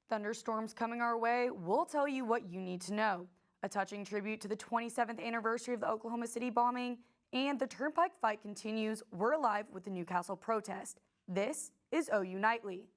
Thunderstorms coming our way, we'll tell you what you need to know. A touching tribute to the 27th anniversary of the Oklahoma City bombing, and the Turnpike fight continues. We're live with the Newcastle protest. This is OU Nightly.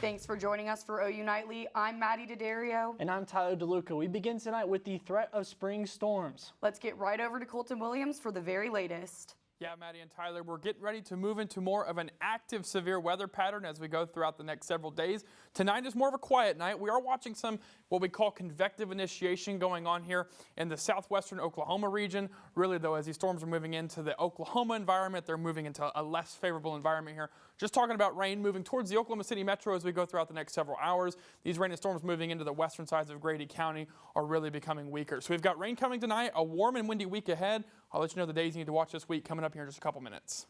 Thanks for joining us for OU Nightly. I'm Madi Daddario. And I'm Tyler Deluca. We begin tonight with the threat of spring storms. Let's get right over to Colton Williams for the very latest. Yeah, Maddie and Tyler, we're getting ready to move into more of an active severe weather pattern as we go throughout the next several days. Tonight is more of a quiet night. We are watching some what we call convective initiation going on here in the southwestern Oklahoma region. Really, though, as these storms are moving into the Oklahoma environment, they're moving into a less favorable environment here. Just talking about rain moving towards the Oklahoma City metro as we go throughout the next several hours. These rain and storms moving into the western sides of Grady County are really becoming weaker. So we've got rain coming tonight, a warm and windy week ahead. I'll let you know the days you need to watch this week coming up here in just a couple minutes.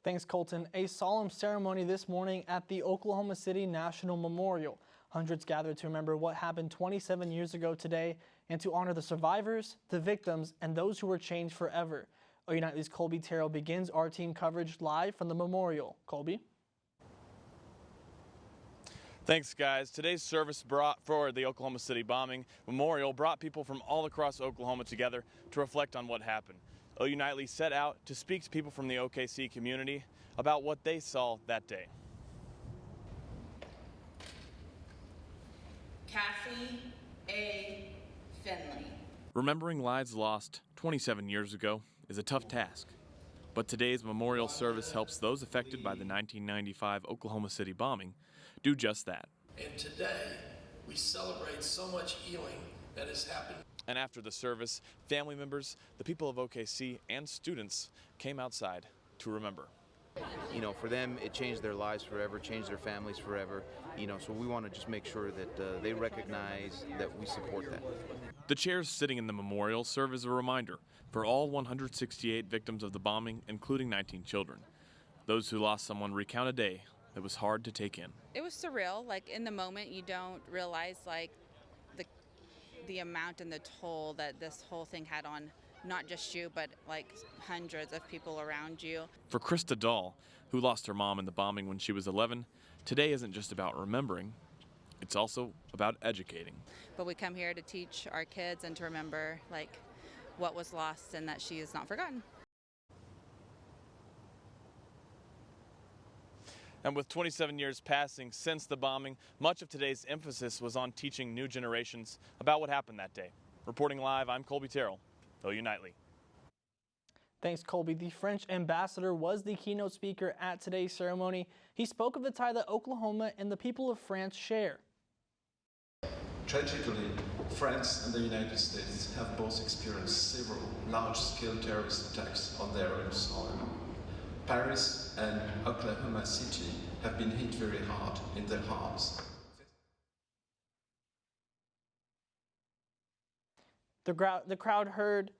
Thanks, Colton. A solemn ceremony this morning at the Oklahoma City National Memorial. Hundreds gathered to remember what happened 27 years ago today and to honor the survivors, the victims, and those who were changed forever. OU Nightly's Kolby Terrell begins our team coverage live from the memorial. Kolby? Thanks, guys. Today's service for the Oklahoma City bombing memorial brought people from all across Oklahoma together to reflect on what happened. OU Nightly set out to speak to people from the OKC community about what they saw that day. Cassie A. Finley. Remembering lives lost 27 years ago is a tough task, but today's memorial service helps those affected by the 1995 Oklahoma City bombing do just that. And today, we celebrate so much healing that has happened. And after the service, family members, the people of OKC, and students came outside to remember. You know, for them, it changed their lives forever, changed their families forever. You know, so we want to just make sure that they recognize that we support that. The chairs sitting in the memorial serve as a reminder for all 168 victims of the bombing, including 19 children. Those who lost someone recount a day that was hard to take in. It was surreal. Like, in the moment, you don't realize, like, the amount and the toll that this whole thing had on not just you, but like hundreds of people around you. For Krista Dahl, who lost her mom in the bombing when she was 11, today isn't just about remembering, it's also about educating. But we come here to teach our kids and to remember like what was lost and that she is not forgotten. And with 27 years passing since the bombing, much of today's emphasis was on teaching new generations about what happened that day. Reporting live, I'm Kolby Terrell, OU Nightly. Thanks, Kolby. The French ambassador was the keynote speaker at today's ceremony. He spoke of the tie that Oklahoma and the people of France share. Tragically, France and the United States have both experienced several large-scale terrorist attacks on their own soil. Paris and Oklahoma City have been hit very hard in their hearts. The crowd heard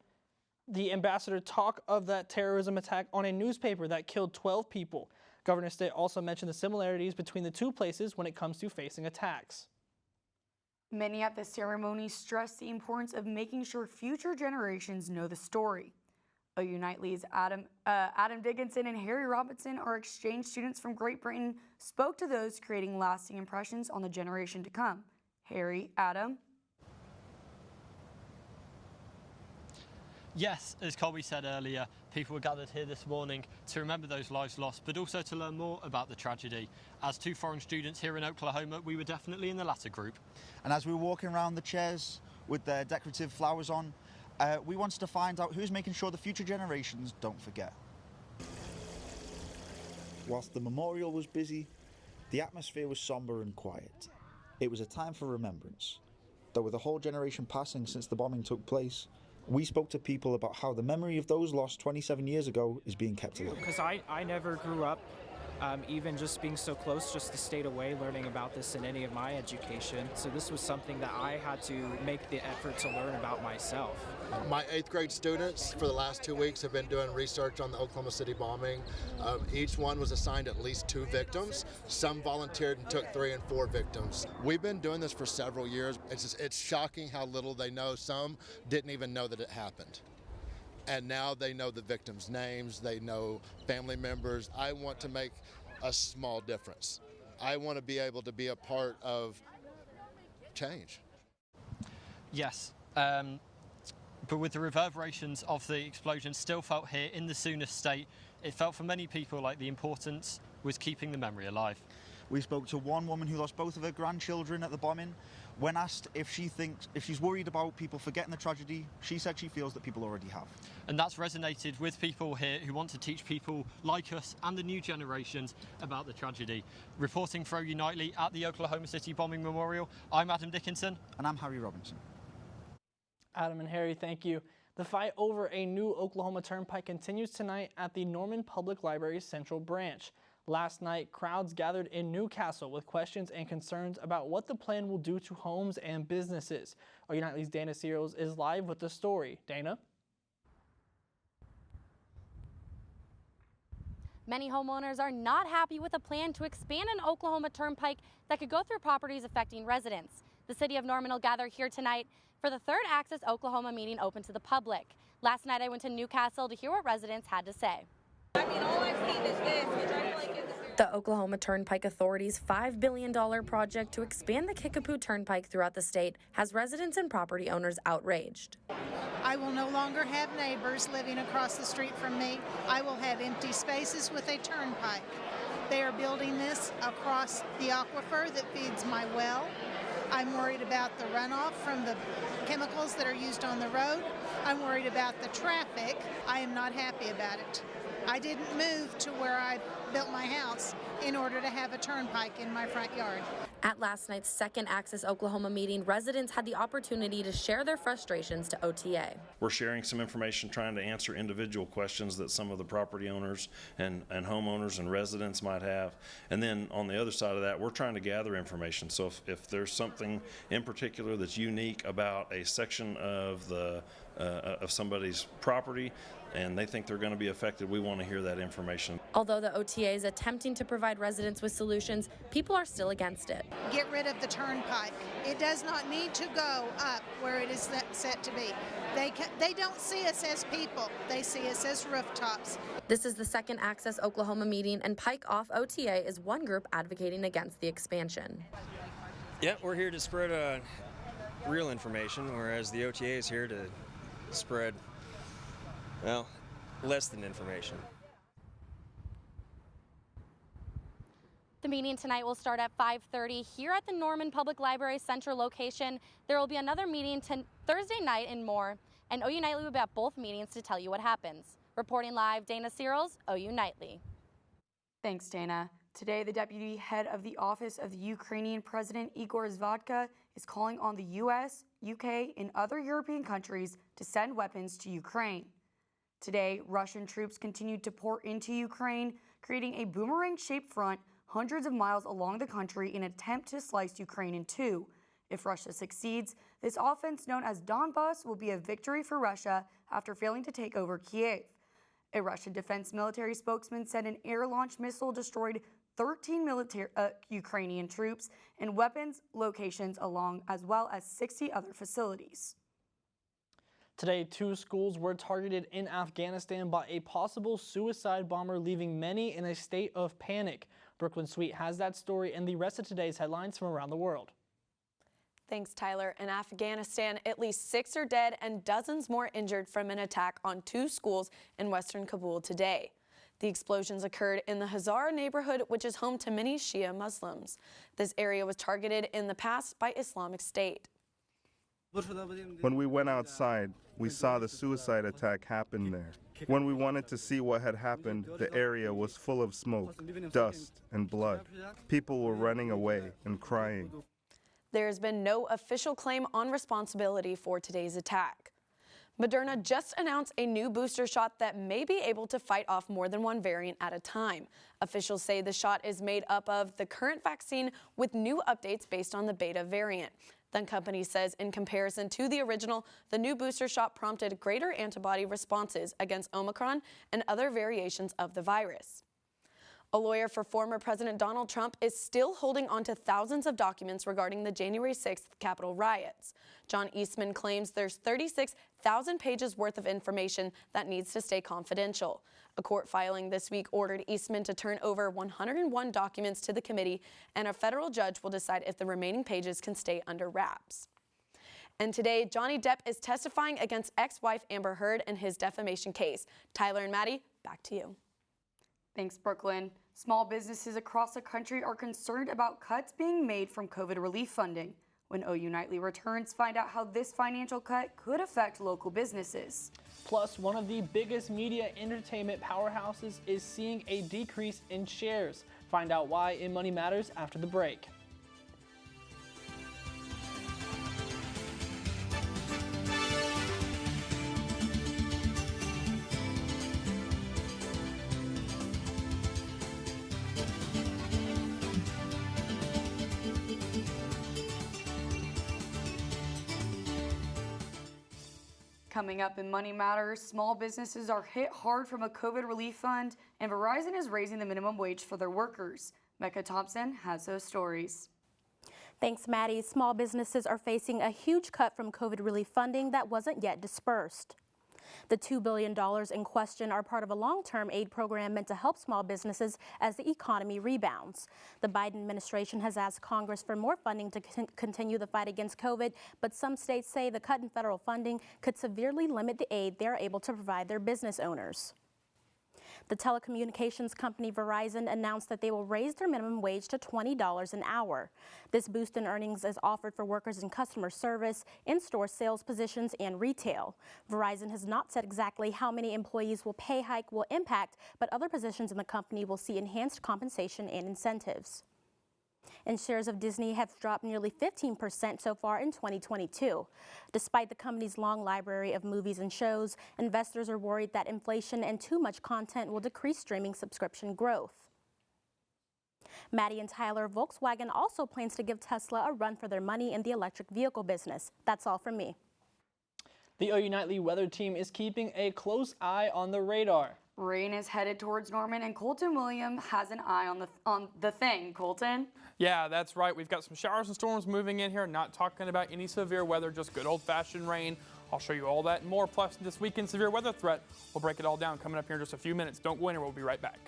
the ambassador talk of that terrorism attack on a newspaper that killed 12 people. Governor Stitt also mentioned the similarities between the two places when it comes to facing attacks. Many at the ceremony stressed the importance of making sure future generations know the story. OU Nightly's Adam Dickinson and Harry Robinson, our exchange students from Great Britain, spoke to those creating lasting impressions on the generation to come. Harry, Adam. Yes, as Kolby said earlier, people were gathered here this morning to remember those lives lost, but also to learn more about the tragedy. As two foreign students here in Oklahoma, we were definitely in the latter group. And as we were walking around the chairs with their decorative flowers on, we wanted to find out who's making sure the future generations don't forget. Whilst the memorial was busy, the atmosphere was somber and quiet. It was a time for remembrance. Though with a whole generation passing since the bombing took place, we spoke to people about how the memory of those lost 27 years ago is being kept alive. Because I never grew up even just being so close, just to stay away learning about this in any of my education. So this was something that I had to make the effort to learn about myself. My 8th grade students for the last 2 weeks have been doing research on the Oklahoma City bombing. Each one was assigned at least 2 victims. Some volunteered and took 3 and 4 victims. We've been doing this for several years. It's shocking how little they know. Some didn't even know that it happened. And now they know the victims' names, they know family members. I want to make a small difference. I want to be able to be a part of change. Yes. But with the reverberations of the explosion still felt here in the Sooner state, it felt for many people like the importance was keeping the memory alive. We spoke to one woman who lost both of her grandchildren at the bombing. When asked if she's worried about people forgetting the tragedy, she said she feels that people already have. And that's resonated with people here who want to teach people like us and the new generations about the tragedy. Reporting for OU Nightly at the Oklahoma City Bombing Memorial, I'm Adam Dickinson. And I'm Harry Robinson. Adam and Harry, thank you. The fight over a new Oklahoma Turnpike continues tonight at the Norman Public Library's Central Branch. Last night, crowds gathered in Newcastle with questions and concerns about what the plan will do to homes and businesses. OU Nightly's Dana Searles is live with the story. Dana? Many homeowners are not happy with a plan to expand an Oklahoma Turnpike that could go through properties affecting residents. The city of Norman will gather here tonight for the third Access Oklahoma meeting open to the public. Last night I went to Newcastle to hear what residents had to say. I mean, all I've seen is this, which I feel like is... The Oklahoma Turnpike Authority's $5 billion project to expand the Kickapoo Turnpike throughout the state has residents and property owners outraged. I will no longer have neighbors living across the street from me. I will have empty spaces with a turnpike. They are building this across the aquifer that feeds my well. I'm worried about the runoff from the chemicals that are used on the road. I'm worried about the traffic. I am not happy about it. I didn't move to where I built my house in order to have a turnpike in my front yard. At last night's second Access Oklahoma meeting, residents had the opportunity to share their frustrations to OTA. We're sharing some information, trying to answer individual questions that some of the property owners and homeowners and residents might have. And then on the other side of that, we're trying to gather information. So if there's something in particular that's unique about a section of of somebody's property and they think they're going to be affected, we want to hear that information. Although the OTA is attempting to provide residents with solutions, people are still against it. Get rid of the turnpike. It does not need to go up where it is set to be. They don't see us as people. They see us as rooftops. This is the second Access Oklahoma meeting, and Pike Off OTA is one group advocating against the expansion. Yeah, we're here to spread real information, whereas the OTA is here to spread, well, less than information. The meeting tonight will start at 5:30 here at the Norman Public Library Central location. There will be another meeting Thursday night and more, and OU Nightly will be at both meetings to tell you what happens. Reporting live, Dana Searles, OU Nightly. Thanks, Dana. Today, the deputy head of the office of the Ukrainian President Igor Zvatka is calling on the U.S., UK, and other European countries to send weapons to Ukraine. Today, Russian troops continued to pour into Ukraine, creating a boomerang-shaped front hundreds of miles along the country in an attempt to slice Ukraine in two. If Russia succeeds, this offense known as Donbas will be a victory for Russia after failing to take over Kiev. A Russian defense military spokesman said an air-launched missile destroyed 13 Ukrainian troops and weapons locations as well as 60 other facilities. Today, 2 schools were targeted in Afghanistan by a possible suicide bomber, leaving many in a state of panic. Brooklyn Sweet has that story and the rest of today's headlines from around the world. Thanks, Tyler. In Afghanistan, at least 6 are dead and dozens more injured from an attack on 2 schools in western Kabul today. The explosions occurred in the Hazara neighborhood, which is home to many Shia Muslims. This area was targeted in the past by Islamic State. When we went outside, we saw the suicide attack happen there. When we wanted to see what had happened, the area was full of smoke, dust, and blood. People were running away and crying. There has been no official claim on responsibility for today's attack. Moderna just announced a new booster shot that may be able to fight off more than one variant at a time. Officials say the shot is made up of the current vaccine with new updates based on the beta variant. The company says in comparison to the original, the new booster shot prompted greater antibody responses against Omicron and other variations of the virus. A lawyer for former President Donald Trump is still holding on to thousands of documents regarding the January 6th Capitol riots. John Eastman claims there's 36,000 pages worth of information that needs to stay confidential. A court filing this week ordered Eastman to turn over 101 documents to the committee, and a federal judge will decide if the remaining pages can stay under wraps. And today, Johnny Depp is testifying against ex-wife Amber Heard in his defamation case. Tyler and Maddie, back to you. Thanks, Brooklyn. Small businesses across the country are concerned about cuts being made from COVID relief funding. When OU Nightly returns, find out how this financial cut could affect local businesses. Plus, one of the biggest media entertainment powerhouses is seeing a decrease in shares. Find out why in Money Matters after the break. Coming up in Money Matters, small businesses are hit hard from a COVID relief fund, and Verizon is raising the minimum wage for their workers. Mecca Thompson has those stories. Thanks, Maddie. Small businesses are facing a huge cut from COVID relief funding that wasn't yet dispersed. The $2 billion in question are part of a long-term aid program meant to help small businesses as the economy rebounds. The Biden administration has asked Congress for more funding to continue the fight against COVID, but some states say the cut in federal funding could severely limit the aid they're able to provide their business owners. The telecommunications company Verizon announced that they will raise their minimum wage to $20 an hour. This boost in earnings is offered for workers in customer service, in-store sales positions, and retail. Verizon has not said exactly how many employees the pay hike will impact, but other positions in the company will see enhanced compensation and incentives. And shares of Disney have dropped nearly 15% so far in 2022. Despite the company's long library of movies and shows, investors are worried that inflation and too much content will decrease streaming subscription growth. Maddie and Tyler, Volkswagen also plans to give Tesla a run for their money in the electric vehicle business. That's all from me. The OU Nightly weather team is keeping a close eye on the radar. Rain is headed towards Norman, and Colton Williams has an eye on the thing. Colton? Yeah, that's right. We've got some showers and storms moving in here. Not talking about any severe weather, just good old-fashioned rain. I'll show you all that and more. Plus, this weekend severe weather threat. We'll break it all down coming up here in just a few minutes. Don't go anywhere. We'll be right back.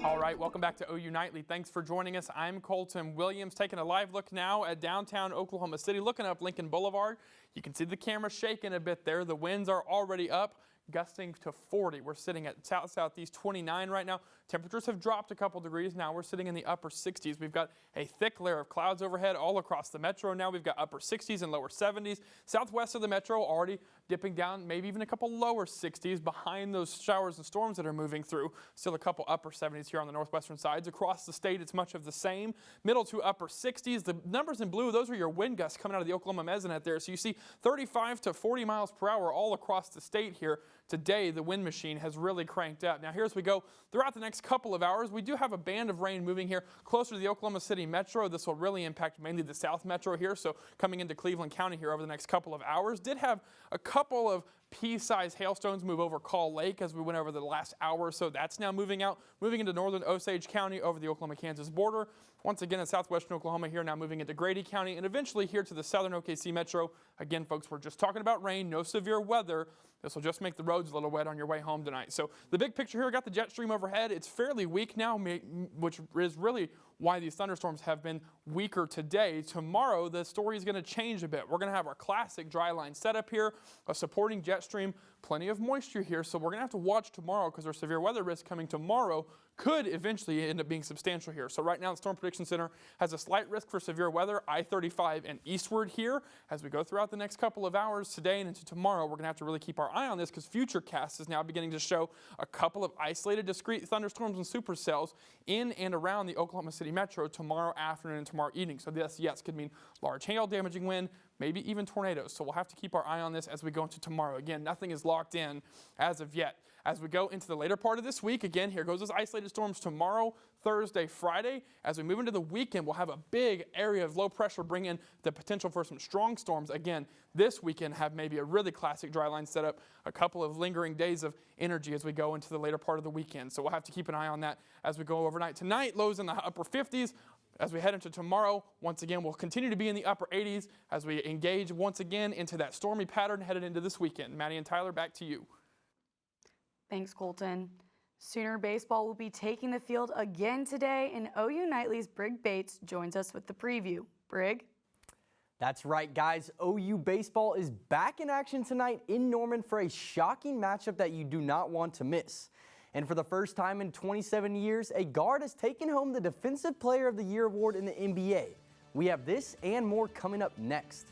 All right, welcome back to OU Nightly. Thanks for joining us. I'm Colton Williams, taking a live look now at downtown Oklahoma City, looking up Lincoln Boulevard. You can see the camera shaking a bit there. The winds are already up, gusting to 40. We're sitting at southeast 29 right now. Temperatures have dropped a couple degrees. Now we're sitting in the upper 60s. We've got a thick layer of clouds overhead all across the metro. Now we've got upper 60s and lower 70s. Southwest of the metro already dipping down, maybe even a couple lower 60s behind those showers and storms that are moving through. Still a couple upper 70s here on the northwestern sides. Across the state, it's much of the same. Middle to upper 60s. The numbers in blue, those are your wind gusts coming out of the Oklahoma Mesonet there. So you see 35 to 40 miles per hour all across the state here. Today, the wind machine has really cranked up. Now, here as we go throughout the next couple of hours, we do have a band of rain moving here closer to the Oklahoma City metro. This will really impact mainly the south metro here. So coming into Cleveland County here over the next couple of hours. Did have a couple of pea-sized hailstones move over Call Lake as we went over the last hour or so. That's now moving into northern Osage County over the Oklahoma-Kansas border. Once again in southwestern Oklahoma here, now moving into Grady County and eventually here to the southern OKC metro. Again, folks, we're just talking about rain, no severe weather. This will just make the roads a little wet on your way home tonight. So the big picture here, we got the jet stream overhead. It's fairly weak now, which is really why these thunderstorms have been weaker today. Tomorrow, the story is going to change a bit. We're going to have our classic dry line setup here, a supporting jet stream, plenty of moisture here. So we're going to have to watch tomorrow because there's severe weather risk coming tomorrow. could eventually end up being substantial here. So right now the Storm Prediction Center has a slight risk for severe weather, I-35 and eastward here. As we go throughout the next couple of hours today and into tomorrow, we're going to have to really keep our eye on this because Futurecast is now beginning to show a couple of isolated discrete thunderstorms and supercells in and around the Oklahoma City metro tomorrow afternoon and tomorrow evening. So this, yes, could mean large hail, damaging wind, maybe even tornadoes. So we'll have to keep our eye on this as we go into tomorrow. Again, nothing is locked in as of yet. As we go into the later part of this week, again, here goes those isolated storms tomorrow, Thursday, Friday. As we move into the weekend, we'll have a big area of low pressure bring in the potential for some strong storms. Again, this weekend have maybe a really classic dry line setup, a couple of lingering days of energy as we go into the later part of the weekend. So we'll have to keep an eye on that as we go overnight. Tonight, lows in the upper 50s. As we head into tomorrow, once again, we'll continue to be in the upper 80s as we engage once again into that stormy pattern headed into this weekend. Maddie and Tyler, back to you. Thanks, Colton. Sooner baseball will be taking the field again today, and OU Nightly's Brigg Bates joins us with the preview. Brigg? That's right, guys. OU baseball is back in action tonight in Norman for a shocking matchup that you do not want to miss. And for the first time in 27 years, a guard has taken home the Defensive Player of the Year award in the NBA. We have this and more coming up next.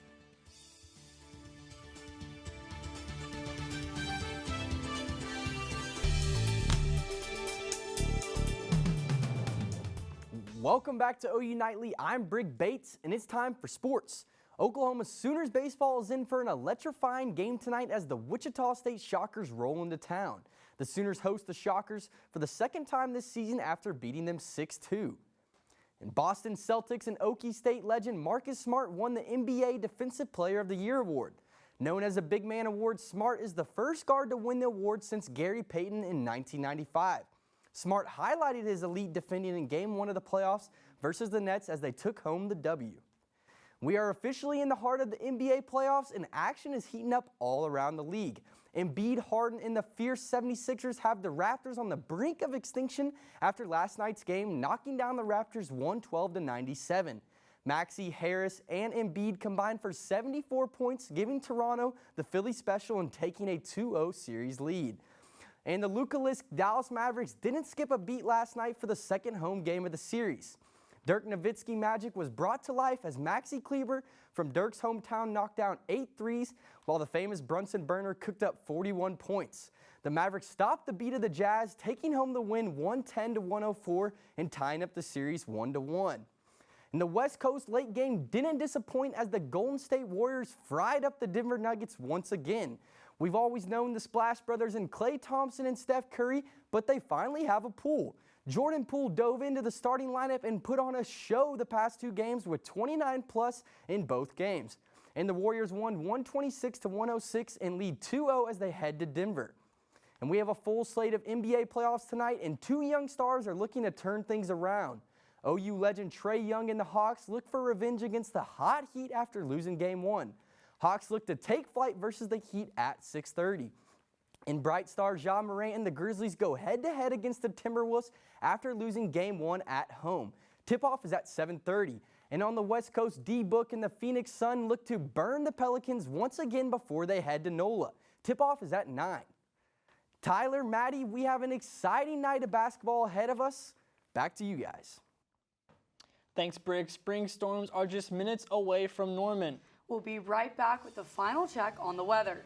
Welcome back to OU Nightly. I'm Brigg Bates, and it's time for sports. Oklahoma Sooners baseball is in for an electrifying game tonight as the Wichita State Shockers roll into town. The Sooners host the Shockers for the second time this season after beating them 6-2. And Boston Celtics and Okie State legend Marcus Smart won the NBA Defensive Player of the Year award. Known as a Big Man Award, Smart is the first guard to win the award since Gary Payton in 1995. Smart highlighted his elite defending in Game 1 of the playoffs versus the Nets as they took home the W. We are officially in the heart of the NBA playoffs, and action is heating up all around the league. Embiid, Harden, and the fierce 76ers have the Raptors on the brink of extinction after last night's game, knocking down the Raptors 112-97. Maxey, Harris, and Embiid combined for 74 points, giving Toronto the Philly special and taking a 2-0 series lead. And the Luka-less Dallas Mavericks didn't skip a beat last night for the second home game of the series. Dirk Nowitzki magic was brought to life as Maxi Kleber from Dirk's hometown knocked down 8 threes, while the famous Brunson Burner cooked up 41 points. The Mavericks stopped the beat of the Jazz, taking home the win 110-104 and tying up the series 1-1. And the West Coast late game didn't disappoint as the Golden State Warriors fried up the Denver Nuggets once again. We've always known the Splash Brothers and Klay Thompson and Steph Curry, but they finally have a Poole. Jordan Poole dove into the starting lineup and put on a show the past two games with 29 plus in both games. And the Warriors won 126-106 and lead 2-0 as they head to Denver. And we have a full slate of NBA playoffs tonight, and two young stars are looking to turn things around. OU legend Trae Young and the Hawks look for revenge against the hot Heat after losing Game 1. Hawks look to take flight versus the Heat at 6:30. And bright star Ja Morant and the Grizzlies go head-to-head against the Timberwolves after losing Game 1 at home. Tip-off is at 7:30. And on the West Coast, D-Book and the Phoenix Sun look to burn the Pelicans once again before they head to NOLA. Tip-off is at 9. Tyler, Maddie, we have an exciting night of basketball ahead of us. Back to you guys. Thanks, Brigg. Spring storms are just minutes away from Norman. We'll be right back with the final check on the weather.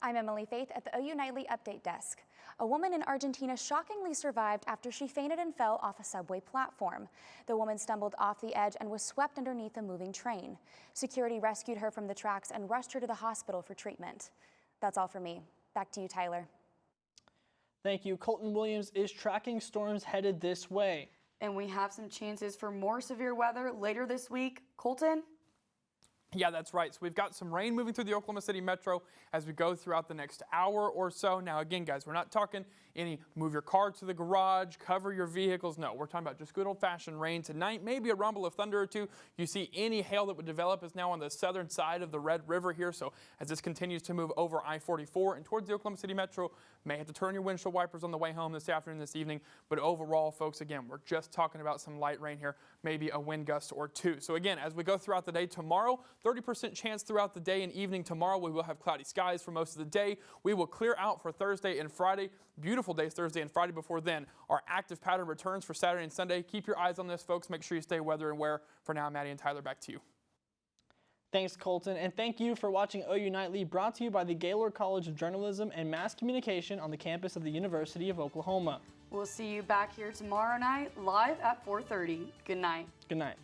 I'm Emily Faith at the OU Nightly Update Desk. A woman in Argentina shockingly survived after she fainted and fell off a subway platform. The woman stumbled off the edge and was swept underneath a moving train. Security rescued her from the tracks and rushed her to the hospital for treatment. That's all for me. Back to you, Tyler. Thank you. Colton Williams is tracking storms headed this way. And we have some chances for more severe weather later this week. Colton? Yeah, that's right. So we've got some rain moving through the Oklahoma City metro as we go throughout the next hour or so. Now, again, guys, we're not talking any move your car to the garage, cover your vehicles. No, we're talking about just good old-fashioned rain tonight, maybe a rumble of thunder or two. You see any hail that would develop is now on the southern side of the Red River here. So as this continues to move over I-44 and towards the Oklahoma City metro, may have to turn your windshield wipers on the way home this afternoon, this evening. But overall, folks, again, we're just talking about some light rain here, maybe a wind gust or two. So again, as we go throughout the day tomorrow, 30% chance throughout the day and evening tomorrow. We will have cloudy skies for most of the day. We will clear out for Thursday and Friday. Beautiful days Thursday and Friday. Before then, our active pattern returns for Saturday and Sunday. Keep your eyes on this, folks. Make sure you stay weather and wear. For now, Maddie and Tyler, back to you. Thanks, Colton, and thank you for watching OU Nightly, brought to you by the Gaylord College of Journalism and Mass Communication on the campus of the University of Oklahoma. We'll see you back here tomorrow night, live at 4:30. Good night. Good night.